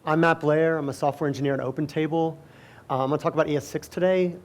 I'm Matt Blair. I'm a software engineer at OpenTable. I'm going to talk about ES6 today,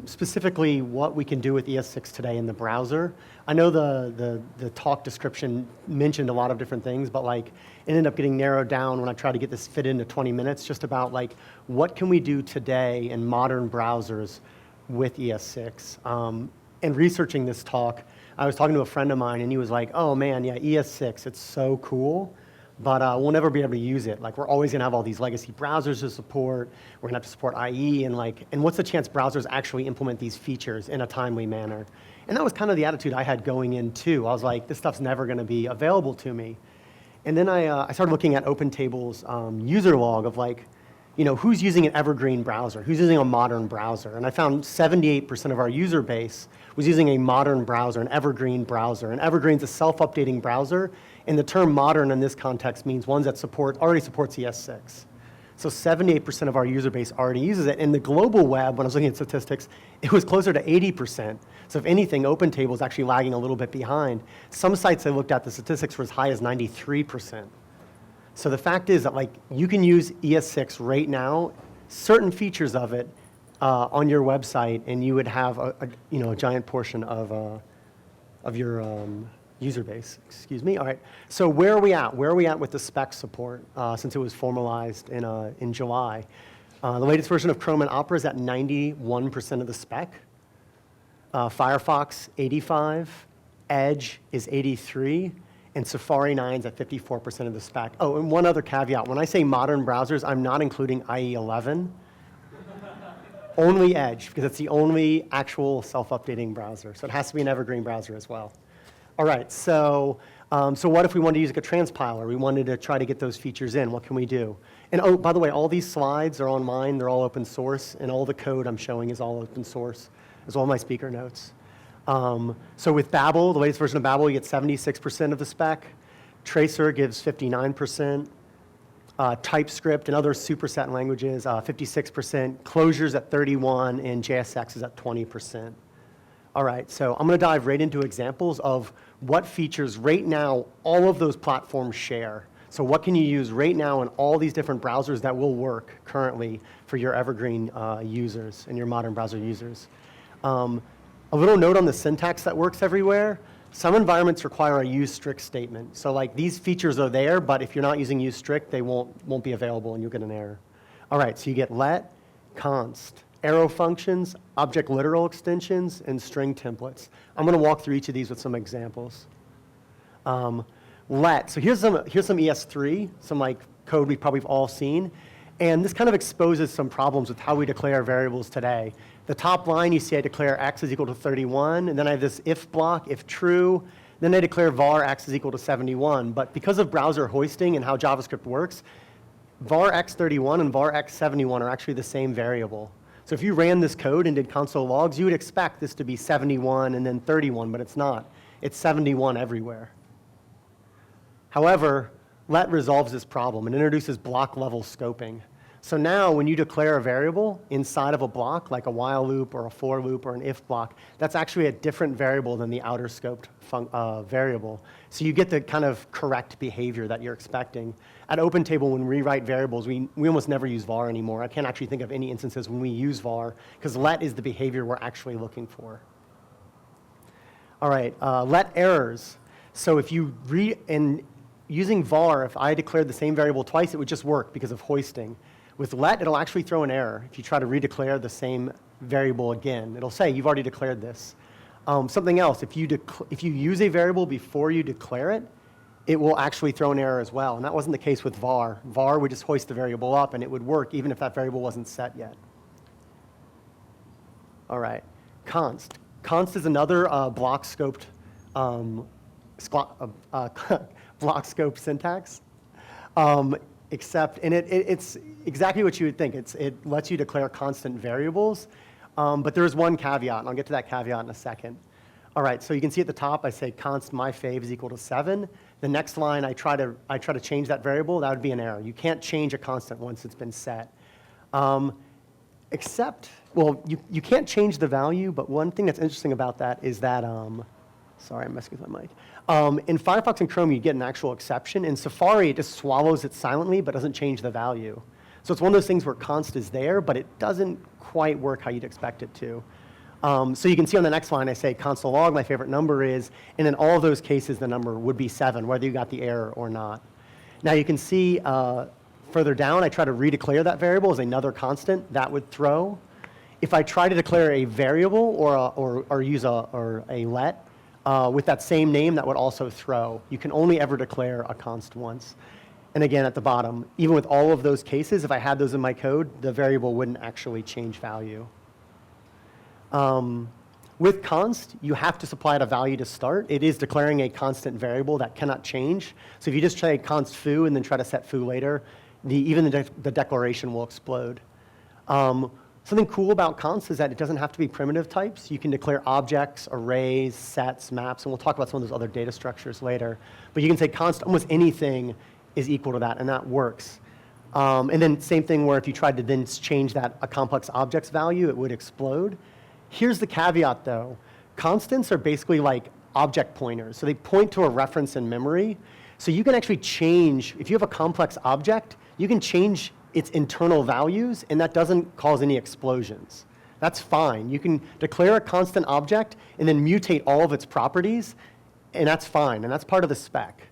specifically what we can do with ES6 today in the browser. I know the talk description mentioned a lot of different things, but like it ended up getting narrowed down when I tried to get this fit into 20 minutes, just about like what can we do today in modern browsers with ES6. And researching this talk, I was talking to a friend of mine, and he was like, oh man, yeah, ES6, it's so cool. But we'll never be able to use it. Like, we're always going to have all these legacy browsers to support. We're going to have to support IE, and what's the chance browsers actually implement these features in a timely manner? And that was kind of the attitude I had going in too. I was like, this stuff's never going to be available to me. And then I started looking at OpenTable's user log of like, you know, who's using an evergreen browser? Who's using a modern browser? And I found 78% of our user base was using a modern browser, an evergreen browser. And evergreen's a self-updating browser. And the term modern in this context means ones that already supports ES6. So 78% of our user base already uses it. In the global web, when I was looking at statistics, it was closer to 80%. So if anything, OpenTable is actually lagging a little bit behind. Some sites I looked at, the statistics were as high as 93%. So the fact is that like you can use ES6 right now, certain features of it on your website, and you would have a giant portion of your user base. Excuse me. All right. So where are we at? Where are we at with the spec support since it was formalized in July? The latest version of Chrome and Opera is at 91% of the spec. Firefox 85, Edge is 83. And Safari 9 is at 54% of the spec. Oh, and one other caveat. When I say modern browsers, I'm not including IE11. Only Edge, because it's the only actual self-updating browser. So it has to be an evergreen browser as well. All right, so what if we wanted to use like a transpiler? We wanted to try to get those features in. What can we do? And oh, by the way, all these slides are on mine. They're all open source, and all the code I'm showing is all open source, as well as my speaker notes. So with Babel, the latest version of Babel, you get 76% of the spec. Tracer gives 59%. TypeScript and other superset languages, 56%. Closures at 31%, and JSX is at 20%. All right, so I'm going to dive right into examples of what features right now all of those platforms share. So what can you use right now in all these different browsers that will work currently for your evergreen users and your modern browser users? A little note on the syntax that works everywhere. Some environments require a use strict statement. So like these features are there, but if you're not using use strict, they won't be available and you'll get an error. All right, so you get let, const, arrow functions, object literal extensions, and string templates. I'm going to walk through each of these with some examples. Let, so here's some ES3, some like code we've probably all seen. And this kind of exposes some problems with how we declare variables today. The top line, you see I declare x is equal to 31, and then I have this if block, if true. Then I declare var x is equal to 71. But because of browser hoisting and how JavaScript works, var x31 and var x71 are actually the same variable. So if you ran this code and did console logs, you would expect this to be 71 and then 31, but it's not. It's 71 everywhere. However, let resolves this problem and introduces block level scoping. So now when you declare a variable inside of a block, like a while loop or a for loop or an if block, that's actually a different variable than the outer scoped variable. So you get the kind of correct behavior that you're expecting. At OpenTable, when we write variables, we almost never use var anymore. I can't actually think of any instances when we use var, because let is the behavior we're actually looking for. All right, let errors. So if you using var, if I declared the same variable twice, it would just work because of hoisting. With let, it'll actually throw an error if you try to redeclare the same variable again. It'll say, you've already declared this. Something else, if you use a variable before you declare it, it will actually throw an error as well. And that wasn't the case with var. var would just hoist the variable up, and it would work even if that variable wasn't set yet. All right, const. Const is another block scoped block scope syntax. It's exactly what you would think. It lets you declare constant variables, but there is one caveat, and I'll get to that caveat in a second. All right, so you can see at the top, I say const myfave is equal to 7. The next line, I try to change that variable. That would be an error. You can't change a constant once it's been set. Well, you can't change the value, but one thing that's interesting about that is that, Sorry, I'm messing with my mic. In Firefox and Chrome, you get an actual exception. In Safari, it just swallows it silently, but doesn't change the value. So it's one of those things where const is there, but it doesn't quite work how you'd expect it to. So you can see on the next line, I say console log, my favorite number is, and in all of those cases, the number would be 7, whether you got the error or not. Now you can see further down, I try to redeclare that variable as another constant. That would throw. If I try to declare a variable or use a let with that same name, that would also throw. You can only ever declare a const once. And again, at the bottom, even with all of those cases, if I had those in my code, the variable wouldn't actually change value. With const, you have to supply it a value to start. It is declaring a constant variable that cannot change. So if you just try const foo and then try to set foo later, even the declaration will explode. Something cool about const is that it doesn't have to be primitive types. You can declare objects, arrays, sets, maps, and we'll talk about some of those other data structures later. But you can say const almost anything is equal to that, and that works. And then same thing where if you tried to then change that a complex object's value, it would explode. Here's the caveat though. Constants are basically like object pointers. So they point to a reference in memory. So you can actually change, if you have a complex object, you can change its internal values and that doesn't cause any explosions. That's fine. You can declare a constant object and then mutate all of its properties and that's fine. And that's part of the spec.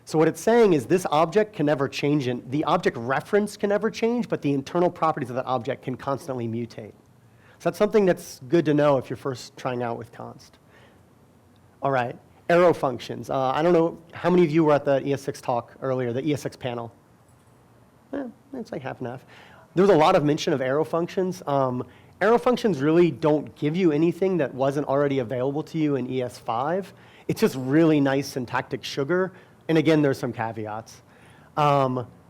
So what it's saying is this object can never change, the object reference can never change, but the internal properties of that object can constantly mutate. So that's something that's good to know if you're first trying out with const. All right, arrow functions. I don't know, how many of you were at the ES6 talk earlier, the ES6 panel? It's like half and half. There was a lot of mention of arrow functions. Arrow functions really don't give you anything that wasn't already available to you in ES5. It's just really nice syntactic sugar. And again, there's some caveats.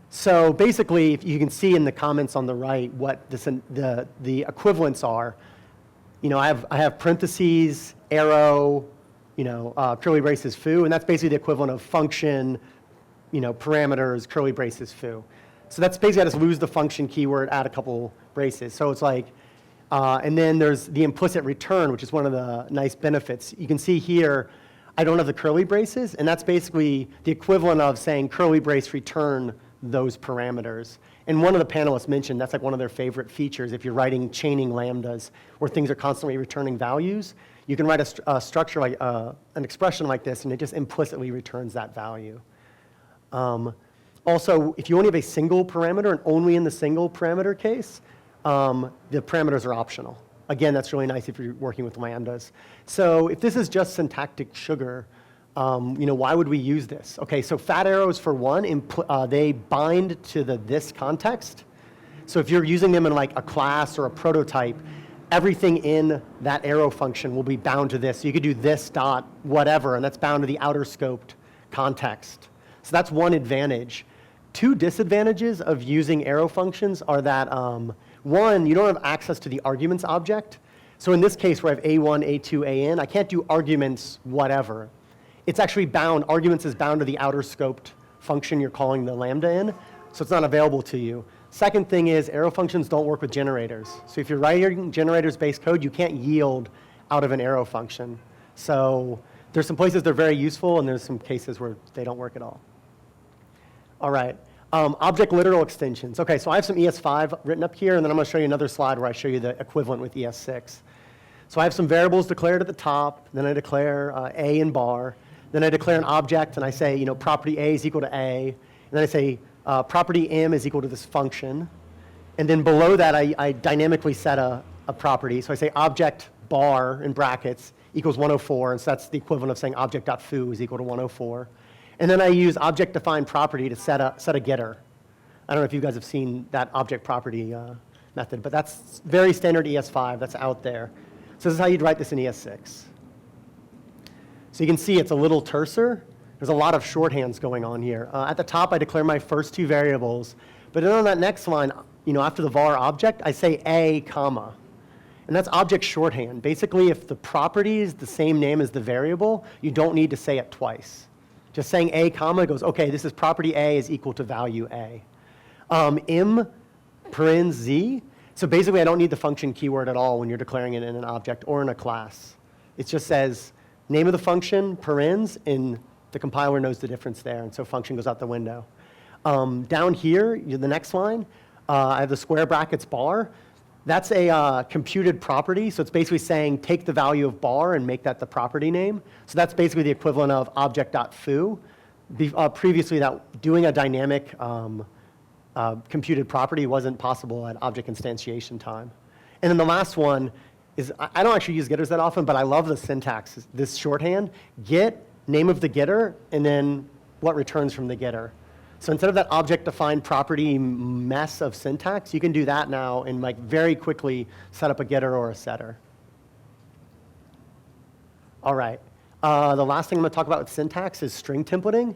So basically, if you can see in the comments on the right what the equivalents are. You know, I have parentheses, arrow, curly braces, foo, and that's basically the equivalent of function, parameters, curly braces, foo. So that's basically I just lose the function keyword, add a couple braces. So it's like, and then there's the implicit return, which is one of the nice benefits. You can see here, I don't have the curly braces, and that's basically the equivalent of saying curly brace return those parameters. And one of the panelists mentioned that's like one of their favorite features. If you're writing chaining lambdas where things are constantly returning values, you can write a structure like an expression like this, and it just implicitly returns that value. Also, if you only have a single parameter and only in the single parameter case, the parameters are optional. Again, that's really nice if you're working with lambdas. So if this is just syntactic sugar, why would we use this? Okay, so fat arrows for one, they bind to the this context. So if you're using them in like a class or a prototype, everything in that arrow function will be bound to this. So you could do this dot whatever, and that's bound to the outer scoped context. So that's one advantage. Two disadvantages of using arrow functions are that one, you don't have access to the arguments object. So in this case where I have A1, A2, AN, I can't do arguments whatever. It's actually bound, arguments is bound to the outer scoped function you're calling the lambda in, so it's not available to you. Second thing is arrow functions don't work with generators. So if you're writing generators-based code, you can't yield out of an arrow function. So there's some places they're very useful, and there's some cases where they don't work at all. All right. Object literal extensions. Okay, so I have some ES5 written up here, and then I'm going to show you another slide where I show you the equivalent with ES6. So I have some variables declared at the top, then I declare A in bar, then I declare an object, and I say, property A is equal to A, and then I say property M is equal to this function, and then below that I dynamically set a property. So I say object bar in brackets equals 104, and so that's the equivalent of saying object.foo is equal to 104. And then I use object defined property to set a getter. I don't know if you guys have seen that object property method, but that's very standard ES5, that's out there. So this is how you'd write this in ES6. So you can see it's a little terser. There's a lot of shorthands going on here. At the top, I declare my first two variables, but then on that next line, after the var object, I say a, comma. And that's object shorthand. Basically, if the property is the same name as the variable, you don't need to say it twice. Just saying a, comma goes, okay, this is property A is equal to value A. M, paren z. So basically, I don't need the function keyword at all when you're declaring it in an object or in a class. It just says, name of the function, parens, and the compiler knows the difference there, and so function goes out the window. Down here, the next line, I have the square brackets bar. That's a computed property, so it's basically saying take the value of bar and make that the property name. So that's basically the equivalent of object.foo. Previously, that doing a dynamic computed property wasn't possible at object instantiation time. And then the last one is, I don't actually use getters that often, but I love the syntax, this shorthand, get, name of the getter, and then what returns from the getter. So instead of that object-defined property mess of syntax, you can do that now and like very quickly set up a getter or a setter. All right. The last thing I'm going to talk about with syntax is string templating.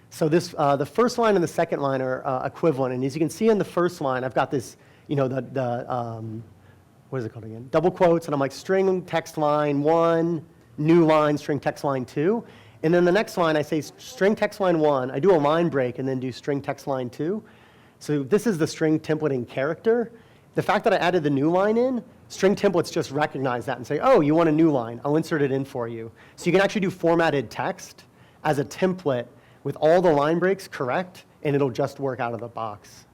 So this, the first line and the second line are equivalent. And as you can see in the first line, I've got this, what is it called again? Double quotes, and I'm like string text line 1, new line, string text line 2. And then the next line, I say string text line 1. I do a line break and then do string text line 2. So this is the string templating character. The fact that I added the new line in, string templates just recognize that and say, oh, you want a new line. I'll insert it in for you. So you can actually do formatted text as a template with all the line breaks correct, and it'll just work out of the box.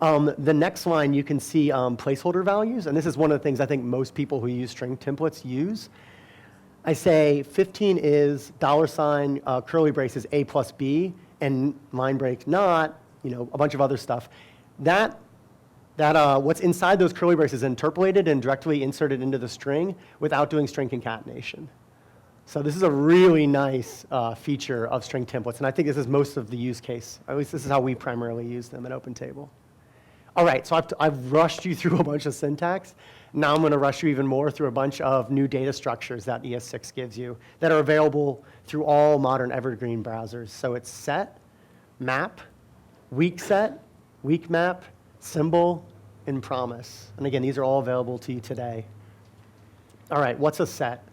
The next line, you can see placeholder values, and this is one of the things I think most people who use string templates use. I say 15 is $, curly braces A plus B, and line break not, a bunch of other stuff. What's inside those curly braces is interpolated and directly inserted into the string without doing string concatenation. So this is a really nice feature of string templates, and I think this is most of the use case. At least this is how we primarily use them at OpenTable. All right, so I've rushed you through a bunch of syntax. Now I'm going to rush you even more through a bunch of new data structures that ES6 gives you that are available through all modern evergreen browsers. So it's set, map, weak set, weak map, symbol, and promise. And again, these are all available to you today. All right, what's a set?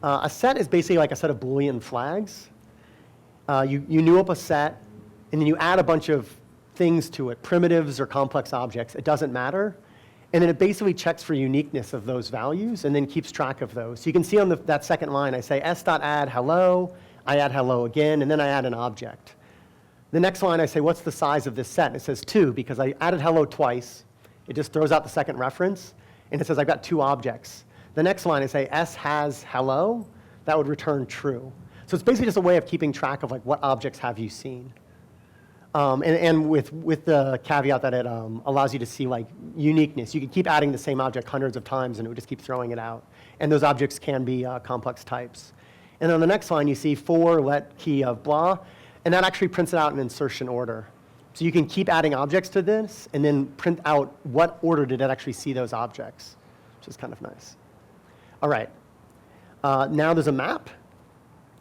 A set is basically like a set of Boolean flags. You new up a set, and then you add a bunch of things to it, primitives or complex objects. It doesn't matter. And then it basically checks for uniqueness of those values and then keeps track of those. So you can see on that second line, I say s.add hello, I add hello again, and then I add an object. The next line, I say, what's the size of this set? And it says 2, because I added hello twice. It just throws out the second reference, and it says I've got 2 objects. The next line, I say s has hello. That would return true. So it's basically just a way of keeping track of like what objects have you seen. And with the caveat that it allows you to see like uniqueness. You could keep adding the same object hundreds of times and it would just keep throwing it out. And those objects can be complex types. And on the next line you see for let key of blah, and that actually prints it out in insertion order. So you can keep adding objects to this and then print out what order did it actually see those objects, which is kind of nice. All right, now there's a map.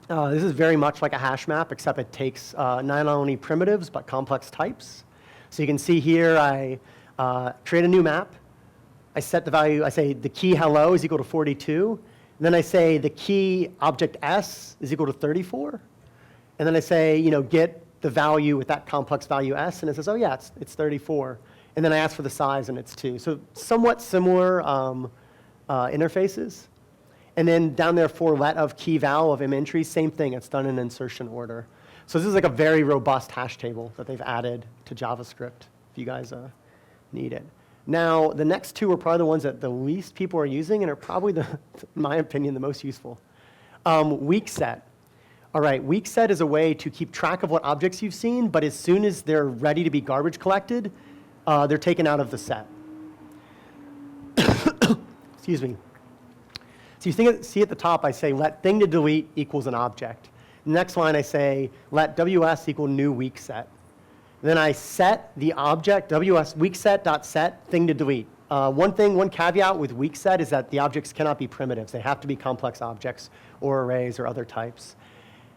This is very much like a hash map, except it takes not only primitives, but complex types. So you can see here, I create a new map. I set the value, I say the key hello is equal to 42. And then I say the key object s is equal to 34. And then I say, get the value with that complex value s, and it says, oh yeah, it's 34. And then I ask for the size, and it's 2. So somewhat similar interfaces. And then down there for let of key val of entry, same thing. It's done in insertion order. So this is like a very robust hash table that they've added to JavaScript if you guys need it. Now, the next two are probably the ones that the least people are using and are probably, in my opinion, the most useful. Weak set. All right, weak set is a way to keep track of what objects you've seen, but as soon as they're ready to be garbage collected, they're taken out of the set. Excuse me. So you see at the top, I say let thing to delete equals an object. The next line, I say let ws equal new weak set. Then I set the object, ws weak set.set thing to delete. One caveat with weak set is that the objects cannot be primitives. They have to be complex objects or arrays or other types.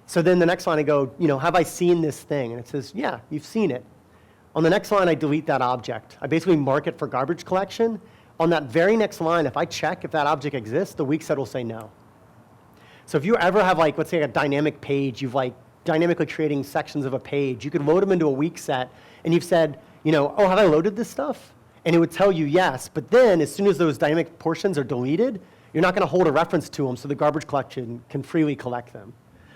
So then the next line I go, have I seen this thing? And it says, yeah, you've seen it. On the next line, I delete that object. I basically mark it for garbage collection. On that very next line, if I check if that object exists, the weak set will say no. So if you ever have let's say a dynamic page, you've dynamically creating sections of a page, you could load them into a weak set, and you've said, oh, have I loaded this stuff? And it would tell you yes, but then as soon as those dynamic portions are deleted, You're not going to hold a reference to them so the garbage collection can freely collect them.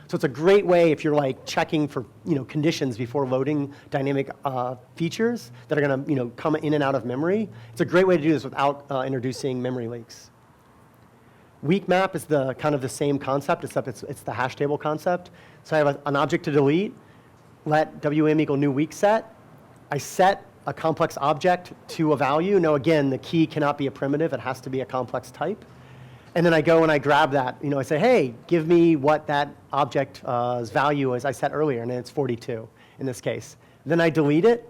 So it's a great way if you're like checking for conditions before loading dynamic features that are going to come in and out of memory. It's a great way to do this without introducing memory leaks. Weak map is the kind of the same concept, except it's the hash table concept. So I have an object to delete. Let WM equal new weak set. I set a complex object to a value. Now again, the key cannot be a primitive. It has to be a complex type. And then I go and I grab that. I say, hey, give me what that object's value is I set earlier, and it's 42 in this case. Then I delete it,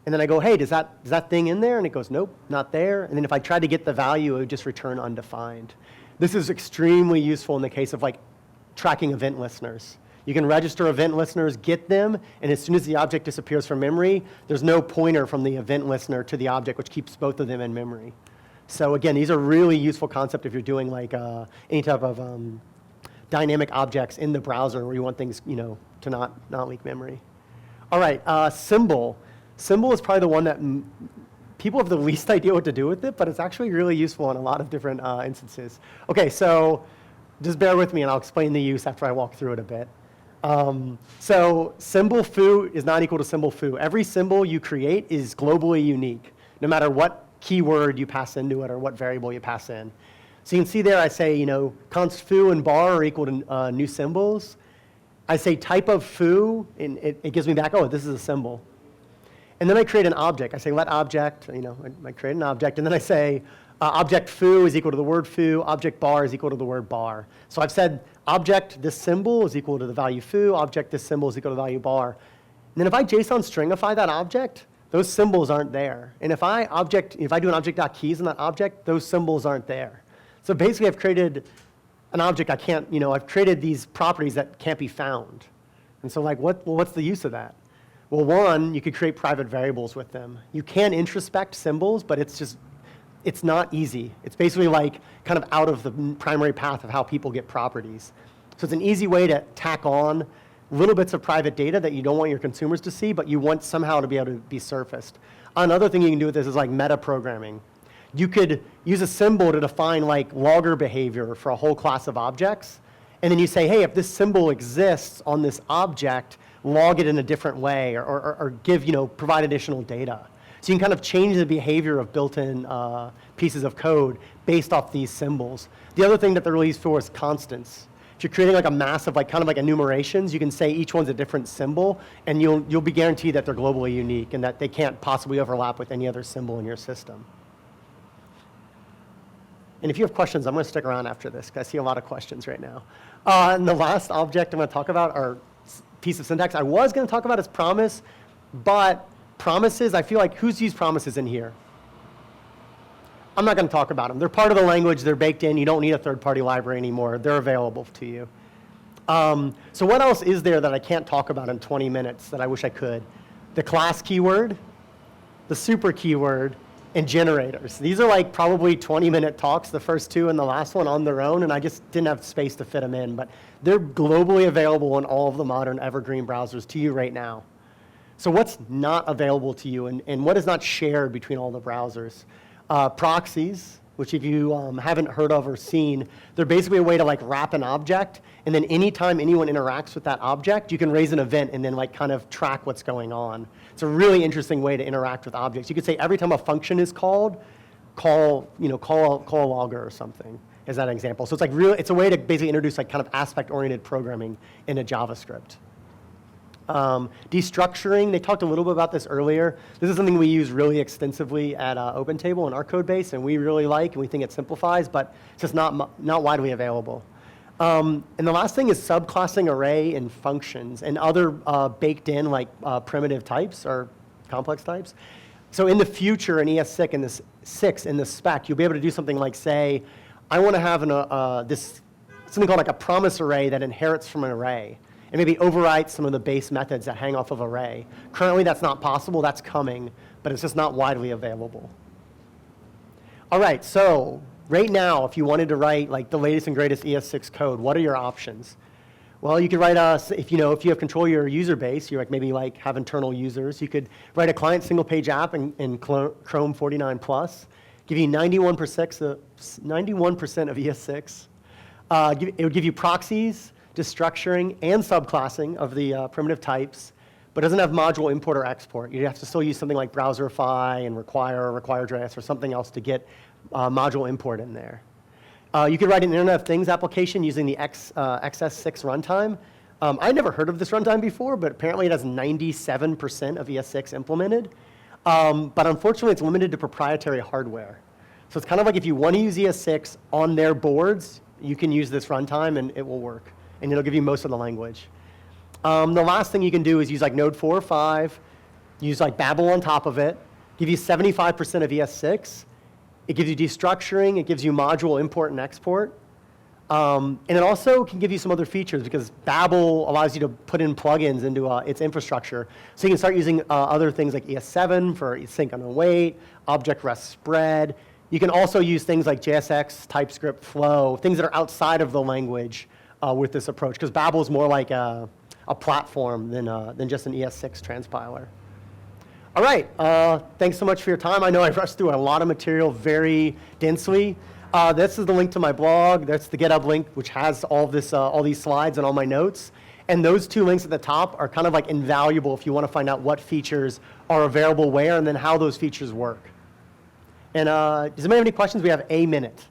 and then I go, hey, is that thing in there? And it goes, nope, not there. And then if I try to get the value, it would just return undefined. This is extremely useful in the case of like tracking event listeners. You can register event listeners, get them, and as soon as the object disappears from memory, there's no pointer from the event listener to the object, which keeps both of them in memory. So again, these are really useful concepts if you're doing like any type of dynamic objects in the browser where you want things to not leak memory. All right, symbol. Symbol is probably the one that people have the least idea what to do with it, but it's actually really useful in a lot of different instances. Okay, so just bear with me and I'll explain the use after I walk through it a bit. So symbol foo is not equal to symbol foo. Every symbol you create is globally unique, no matter what keyword you pass into it or what variable you pass in. So you can see there I say, const foo and bar are equal to new symbols. I say type of foo, and it gives me back, oh, this is a symbol. And then I create an object. I say let object, I create an object, and then I say object foo is equal to the word foo, object bar is equal to the word bar. So I've said object this symbol is equal to the value foo, object this symbol is equal to the value bar. And then if I JSON stringify that object, those symbols aren't there. And if I do an object.keys in that object, those symbols aren't there. So basically I've created an object I've created these properties that can't be found. And so like, what's the use of that? Well, one, you could create private variables with them. You can introspect symbols, but it's not easy. It's basically like kind of out of the primary path of how people get properties. So it's an easy way to tack on little bits of private data that you don't want your consumers to see, but you want somehow to be able to be surfaced. Another thing you can do with this is like meta programming. You could use a symbol to define like logger behavior for a whole class of objects, and then you say, hey, if this symbol exists on this object, log it in a different way, or provide additional data. So you can kind of change the behavior of built-in pieces of code based off these symbols. The other thing that they're really used for is constants. If you're creating like a mass of kind of like enumerations, you can say each one's a different symbol, and you'll be guaranteed that they're globally unique and that they can't possibly overlap with any other symbol in your system. And if you have questions, I'm going to stick around after this because I see a lot of questions right now. And the last object I'm going to talk about, or piece of syntax I was going to talk about, is promise, but promises, I feel like, who's used promises in here? I'm not going to talk about them. They're part of the language. They're baked in. You don't need a third-party library anymore. They're available to you. So what else is there that I can't talk about in 20 minutes that I wish I could? The class keyword, the super keyword, and generators. These are like probably 20-minute talks, the first two and the last one on their own, and I just didn't have space to fit them in. But they're globally available in all of the modern evergreen browsers to you right now. So what's not available to you, and what is not shared between all the browsers? Proxies, which if you haven't heard of or seen, they're basically a way to like wrap an object, and then anytime anyone interacts with that object, you can raise an event and then like kind of track what's going on. It's a really interesting way to interact with objects. You could say every time a function is called, call a logger or something, as that example. So it's like it's a way to basically introduce like kind of aspect-oriented programming into JavaScript. Destructuring, they talked a little bit about this earlier. This is something we use really extensively at OpenTable in our code base, and we really like, and we think it simplifies, but it's just not widely available. And the last thing is subclassing array and functions and other baked in like primitive types or complex types. So in the future in ES6 in the spec, you'll be able to do something like say, I want to have something called like a promise array that inherits from an array, and maybe overwrite some of the base methods that hang off of array. Currently, that's not possible. That's coming, but it's just not widely available. All right, so right now, if you wanted to write like the latest and greatest ES6 code, what are your options? Well, you could write if you have control of your user base, you maybe have internal users. You could write a client single-page app in Chrome 49+. give you 91% of ES6. It would give you proxies, destructuring, and subclassing of the primitive types, but doesn't have module import or export. You'd have to still use something like Browserify and require.js or something else to get module import in there. You could write an Internet of Things application using the XS6 runtime. I'd never heard of this runtime before, but apparently it has 97% of ES6 implemented. But unfortunately, it's limited to proprietary hardware. So it's kind of like if you want to use ES6 on their boards, you can use this runtime and it will work. And it'll give you most of the language. The last thing you can do is use like Node 4 or 5, use like Babel on top of it, give you 75% of ES6. It gives you destructuring, it gives you module import and export. And it also can give you some other features because Babel allows you to put in plugins into its infrastructure. So you can start using other things like ES7 for sync and await, object rest spread. You can also use things like JSX, TypeScript, Flow, things that are outside of the language with this approach because Babel is more like a platform than just an ES6 transpiler. All right, thanks so much for your time. I know I rushed through a lot of material very densely. This is the link to my blog. That's the GitHub link, which has all these slides and all my notes. And those two links at the top are kind of like invaluable if you want to find out what features are available where and then how those features work. And does anybody have any questions? We have a minute.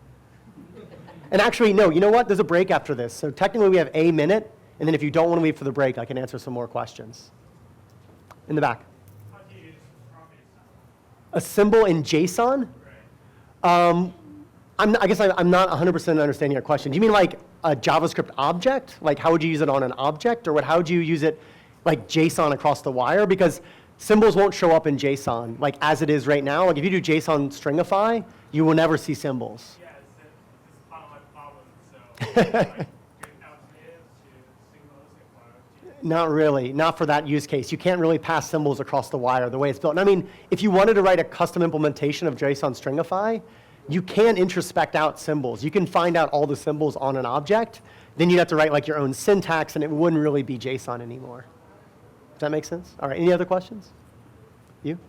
And actually, no, you know what? There's a break after this. So technically, we have a minute. And then if you don't want to leave for the break, I can answer some more questions. In the back. A symbol in JSON? I guess I'm not 100% understanding your question. Do you mean like a JavaScript object? Like how would you use it on an object? Or how would you use it like JSON across the wire? Because symbols won't show up in JSON like as it is right now. Like if you do JSON stringify, you will never see symbols. Yeah, it's part of my problem. So Not really, not for that use case. You can't really pass symbols across the wire the way it's built. And I mean, if you wanted to write a custom implementation of JSON stringify, you can introspect out symbols. You can find out all the symbols on an object. Then you'd have to write like your own syntax, and it wouldn't really be JSON anymore. Does that make sense? All right, any other questions? You?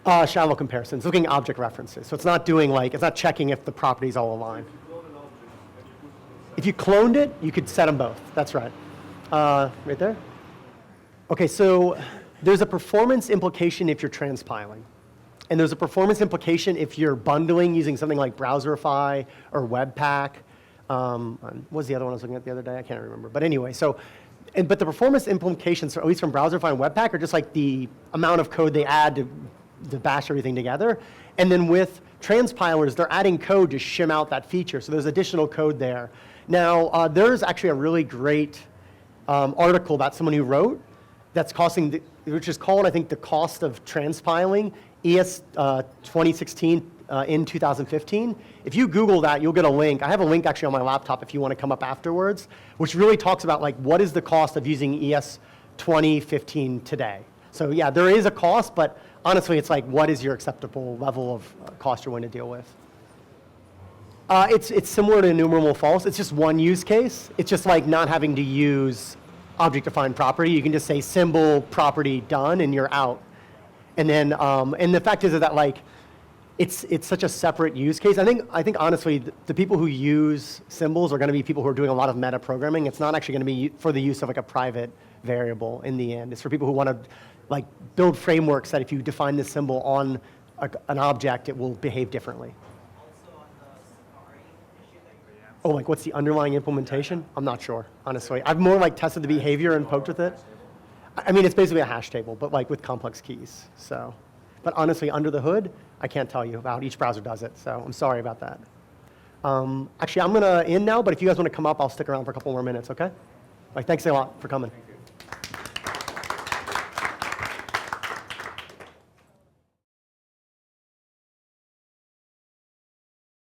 Shallow comparisons, looking at object references. So it's not doing like, it's not checking if the properties all align. If you cloned it, you could set them both. That's right. Right there? Okay, so there's a performance implication if you're transpiling. And there's a performance implication if you're bundling using something like Browserify or Webpack. What was the other one I was looking at the other day? I can't remember. But anyway, but the performance implications, at least from Browserify and Webpack, are just like the amount of code they add to bash everything together. And then with transpilers, they're adding code to shim out that feature. So there's additional code there. Now, there's actually a really great article that someone who wrote that's which is called, I think, The Cost of Transpiling, ES2016 in 2015. If you Google that, you'll get a link. I have a link actually on my laptop if you want to come up afterwards, which really talks about like what is the cost of using ES2015 today. So yeah, there is a cost, but honestly, it's like what is your acceptable level of cost you're going to deal with. It's similar to enumerable false. It's just one use case. It's just like not having to use object-defined property. You can just say symbol property done, and you're out. And then, and the fact is that like, it's such a separate use case. I think honestly, the people who use symbols are going to be people who are doing a lot of meta programming. It's not actually going to be for the use of like a private variable in the end. It's for people who want to like build frameworks that if you define this symbol on an object, it will behave differently. Oh, like what's the underlying implementation? I'm not sure, honestly. I've more like tested the behavior and poked with it. I mean, it's basically a hash table, but like with complex keys. So, but honestly, under the hood, I can't tell you about. Each browser does it, so I'm sorry about that. Actually, I'm gonna end now, but if you guys want to come up, I'll stick around for a couple more minutes, okay? Like, thanks a lot for coming.